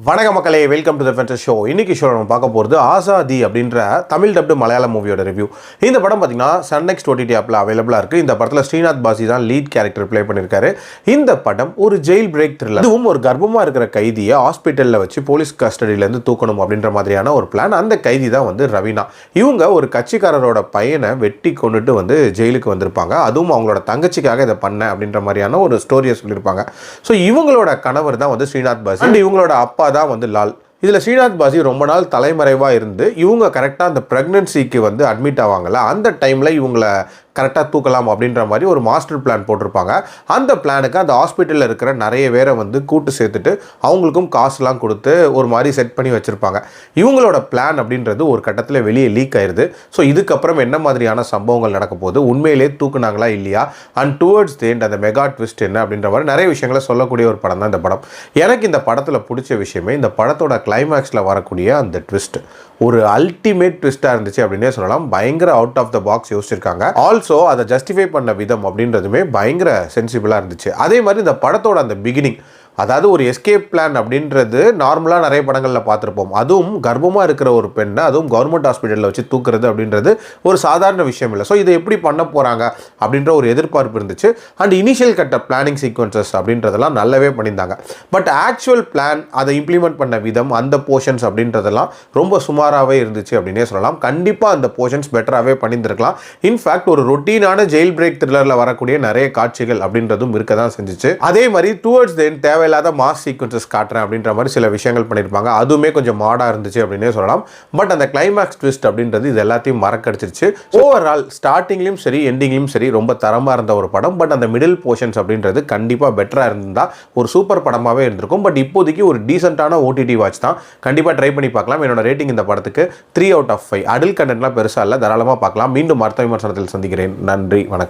வணக்க மக்களே, welcome to the ஃபென்டஸ் show. இன்னைக்கு ஷோ நம்ம பார்க்க போகிறது ஆசாதி அப்படின்ற தமிழ் டப்டு மலையாளம் மூவியோட ரிவ்யூ. இந்த படம் பார்த்தீங்கன்னா சன் நெக்ஸ்ட் OTT ஆப்பில் அவைலபிளாக இருக்குது. இந்த படத்தில் ஸ்ரீநாத் பாசி தான் லீட் கேரக்டர் ப்ளே பண்ணியிருக்காரு. இந்த படம் ஒரு ஜெயில் பிரேக் த்ரில்லர். இதுவும் ஒரு கர்ப்பமாக இருக்கிற கைதியை ஹாஸ்பிட்டலில் வச்சு போலீஸ் கஸ்டடியிலேருந்து தூக்கணும் அப்படின்ற மாதிரியான ஒரு பிளான். அந்த கைதி தான் ரவீனா. இவங்க ஒரு கட்சிக்காரரோட பையனை வெட்டி கொண்டுட்டு ஜெயிலுக்கு வந்திருப்பாங்க. அதுவும் அவங்களோட தங்கச்சிக்காக இதை பண்ண அப்படின்ற மாதிரியான ஒரு ஸ்டோரியை சொல்லியிருப்பாங்க. ஸோ இவங்களோட கணவர் தான் ஸ்ரீநாத் பாசி அண்ட் இவங்களோட அப்பா தான் லால். இதில் ஸ்ரீநாத் பாசி ரொம்ப நாள் தலைமறைவாக இருந்து இவங்க கரெக்டாக அந்த ப்ரெக்னன்சிக்கு அட்மிட் ஆவாங்கல்ல, அந்த டைமில் இவங்களை கரெக்டாக தூக்கலாம் அப்படின்ற மாதிரி ஒரு மாஸ்டர் பிளான் போட்டிருப்பாங்க. அந்த பிளானுக்கு அந்த ஹாஸ்பிட்டலில் இருக்கிற நிறைய பேரை கூட்டு சேர்த்துட்டு அவங்களுக்கும் காசுலாம் கொடுத்து ஒரு மாதிரி செட் பண்ணி வச்சுருப்பாங்க. இவங்களோட பிளான் அப்படின்றது ஒரு கட்டத்தில் வெளியே லீக் ஆயிடுது. ஸோ இதுக்கப்புறம் என்ன மாதிரியான சம்பவங்கள் நடக்க போகுது, உண்மையிலே தூக்குனாங்களா இல்லையா, அண்ட் டுவர்ட்ஸ் தி எண்ட் அந்த மெகா ட்விஸ்ட் என்ன அப்படின்ற மாதிரி நிறைய விஷயங்களை சொல்லக்கூடிய ஒரு படம் தான் இந்த படம். எனக்கு இந்த படத்தில் பிடிச்ச விஷயமே இந்த படத்தோட கிளைமேக்ஸில் வரக்கூடிய அந்த ட்விஸ்ட் ஒரு அல்டிமேட் ட்விஸ்ட்டாக இருந்துச்சு அப்படின்னே சொல்லலாம். பயங்கர அவுட் ஆஃப் த பாக்ஸ் யோசிச்சிருக்காங்க. ஆல்சோ அதை ஜஸ்டிஃபை பண்ண விதம் அப்படின்றதுமே பயங்கர சென்சிபிளாக இருந்துச்சு. அதே மாதிரி இந்த படத்தோட அந்த பிகினிங், அதாவது ஒரு எஸ்கேப் பிளான் அப்படின்றது நார்மலாக நிறைய படங்களில் பார்த்துருப்போம். அதுவும் கர்ப்பமாக இருக்கிற ஒரு பெண்ணை அதுவும் கவர்மெண்ட் ஹாஸ்பிட்டலில் வச்சு தூக்குறது அப்படின்றது ஒரு சாதாரண விஷயம் இல்லை. ஸோ இதை எப்படி பண்ண போகிறாங்க அப்படின்ற ஒரு எதிர்பார்ப்பு இருந்துச்சு. அண்ட் இனிஷியல் கட்ட பிளானிங் சீக்வன்சஸ் அப்படின்றதெல்லாம் நல்லாவே பண்ணியிருந்தாங்க. பட் ஆக்சுவல் பிளான் அதை இம்ப்ளிமெண்ட் பண்ண விதம், அந்த போர்ஷன்ஸ் அப்படின்றதெல்லாம் ரொம்ப சுமாராகவே இருந்துச்சு அப்படின்னே சொல்லலாம். கண்டிப்பாக அந்த போர்ஷன்ஸ் பெட்டராகவே பண்ணியிருந்திருக்கலாம். இன்ஃபேக்ட் ஒரு ரொட்டீனான ஜெயில் பிரேக் த்ரில்லரில் வரக்கூடிய நிறைய காட்சிகள் அப்படின்றதும் இருக்க தான் செஞ்சிச்சு. அதே மாதிரி டுவர்ட்ஸ் தி எண்ட் தேவையில்லாத மாஸ் சீக்வன்சஸ் காட்டுறேன் அப்படின்ற மாதிரி சில விஷயங்கள் பண்ணியிருப்பாங்க. அதுவுமே கொஞ்சம் மாடாக இருந்துச்சு அப்படின்னே சொல்லலாம். பட் அந்த கிளைமேக்ஸ் ட்விஸ்ட் அப்படின்றது இது எல்லாத்தையும் மறக்கடிச்சிருச்சு. ஓவரால் ஸ்டார்டிங்லையும் சரி எண்டிங்லையும் சரி ரொம்ப தரமாக இருந்த ஒரு படம். பட் அந்த மிடில் போர்ஷன்ஸ் அப்படின்றது கண்டிப்பாக பெட்டராக இருந்தால் ஒரு சூப்பர் படமாகவே இருந்திருக்கும். பட் இப்போதைக்கு ஒரு டீசென்ட்டான OTT வாட்ச் தான். கண்டிப்பாக ட்ரை பண்ணி பார்க்கலாம். என்னோட ரேட்டிங் இந்த படத்துக்கு 3 out of 5. அடல்ட் கண்டென்ட்லாம் பெருசாக இல்லை, தாராளமாக பார்க்கலாம். மீண்டும் அடுத்த விமர்சனத்தில் சந்திக்கிறேன். நன்றி, வணக்கம்.